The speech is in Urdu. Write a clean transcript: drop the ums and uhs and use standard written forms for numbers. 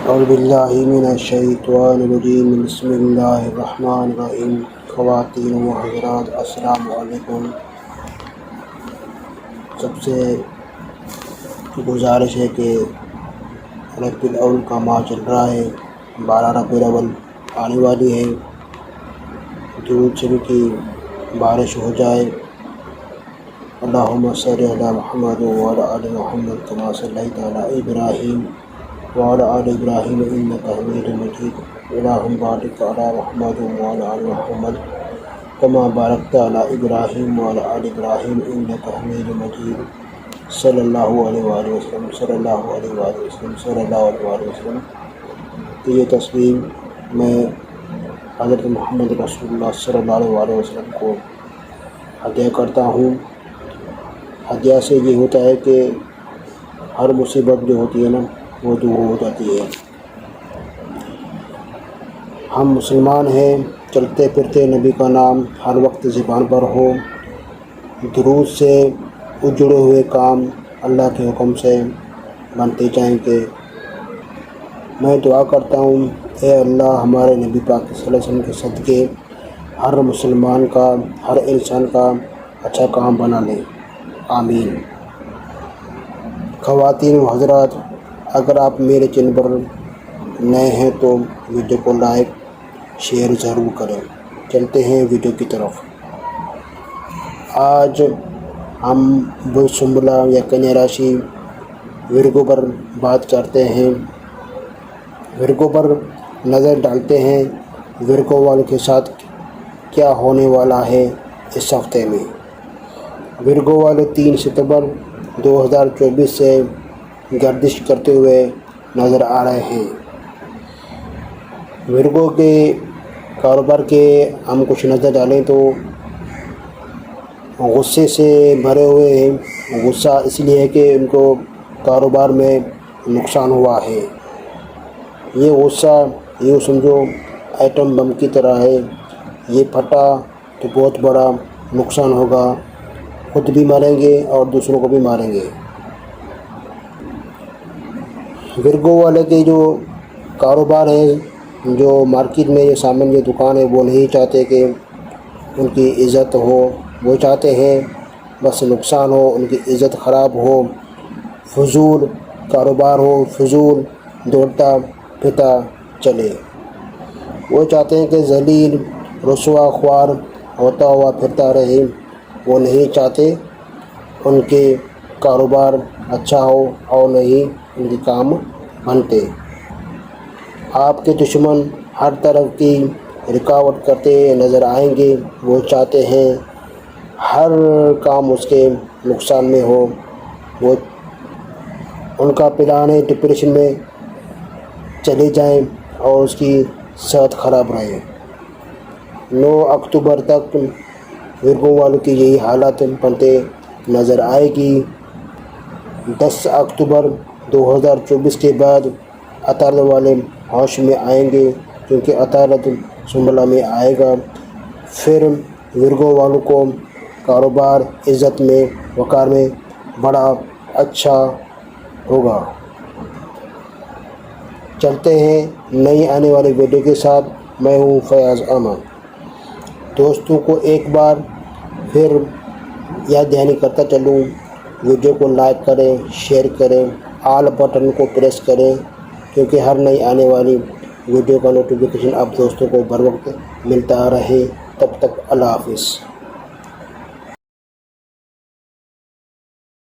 اعوذ باللہ من الشیطان الرجیم بسم اللہ الرحمن الرحیم۔ خواتین و حضرات السلام علیکم۔ سب سے گزارش ہے کہ ربیع الاول کا ماہ چل رہا ہے، 12 ربیع الاول آنے والی ہے، درود شریف کی بارش ہو جائے۔ اللہم صلی علی محمد وعلی آل محمد کما صلیت علی ابراہیم وعلی آل ابراہیم انک حمید مجید۔ اللہم بارک علی محمد وعلی آل محمد کما بارکت علی ابراہیم وعلی آل ابراہیم انک حمید مجید۔ صلی اللہ علیہ وآلہ وسلم، صلی اللہ علیہ وآلہ وسلم، صلی اللہ علیہ وآلہ وسلم۔ تو یہ تصویر میں حضرت محمد رسول اللہ صلی اللہ علیہ وآلہ وسلم کو ہدیہ کرتا ہوں۔ ہدیہ سے یہ ہوتا ہے کہ ہر مصیبت جو ہوتی ہے نا وہ دور ہو جاتی ہے۔ ہم مسلمان ہیں، چلتے پھرتے نبی کا نام ہر وقت زبان پر ہو، درود سے اجڑے ہوئے کام اللہ کے حکم سے بنتے جائیں گے۔ میں دعا کرتا ہوں، اے اللہ ہمارے نبی پاک صلی اللہ علیہ وسلم کے صدقے ہر مسلمان کا، ہر انسان کا اچھا کام بنا لے، آمین۔ خواتین و حضرات، اگر آپ میرے چینل پر نئے ہیں تو ویڈیو کو لائک شیئر ضرور کریں۔ چلتے ہیں ویڈیو کی طرف۔ آج ہم برج سنبلہ یا کنیا راشی ورگو پر بات کرتے ہیں۔ ورگو پر نظر ڈالتے ہیں، ورگو والوں کے ساتھ کیا ہونے والا ہے اس ہفتے میں۔ ورگو والے 3 ستمبر 2024 سے گردش کرتے ہوئے نظر آ رہے ہیں۔ ورگو کے کاروبار کے ہم کچھ نظر ڈالیں تو غصے سے بھرے ہوئے ہیں۔ غصہ اس لیے ہے کہ ان کو کاروبار میں نقصان ہوا ہے۔ یہ غصہ یہ سمجھو ایٹم بم کی طرح ہے، یہ پھٹا تو بہت بڑا نقصان ہوگا، خود بھی ماریں گے اور دوسروں کو بھی ماریں گے۔ ورگو والے کے جو کاروبار ہے، جو مارکیٹ میں یہ سامان یہ دکان ہے، وہ نہیں چاہتے کہ ان کی عزت ہو، وہ چاہتے ہیں بس نقصان ہو، ان کی عزت خراب ہو، فضول کاروبار ہو، فضول دوڑتا پھرتا چلے۔ وہ چاہتے ہیں کہ ذلیل رسوا خوار ہوتا ہوا پھرتا رہے، وہ نہیں چاہتے ان کے کاروبار اچھا ہو اور نہیں ان کے کام بنتے۔ آپ کے دشمن ہر طرف کی رکاوٹ کرتے نظر آئیں گے، وہ چاہتے ہیں ہر کام اس کے نقصان میں ہو، وہ ان کا پلان ہے ڈپریشن میں چلے جائیں اور اس کی صحت خراب رہے۔ 9 اکتوبر تک ورگو والوں کی یہی حالت بنتے نظر آئے گی۔ 10 اکتوبر 2024 کے بعد عطارد والے ہوش میں آئیں گے، کیونکہ عطارد سنبلہ میں آئے گا۔ پھر ورگو والوں کو کاروبار عزت میں وقار میں بڑا اچھا ہوگا۔ چلتے ہیں نئی آنے والی ویڈیو کے ساتھ۔ میں ہوں فیاض احمد۔ دوستوں کو ایک بار پھر یاد دہانی کرتا چلوں، ویڈیو کو لائک کریں، شیئر کریں، آل بٹن کو پریس کریں، کیونکہ ہر نئی آنے والی ویڈیو کا نوٹیفیکیشن آپ دوستوں کو بر وقت ملتا رہے۔ تب تک اللہ حافظ۔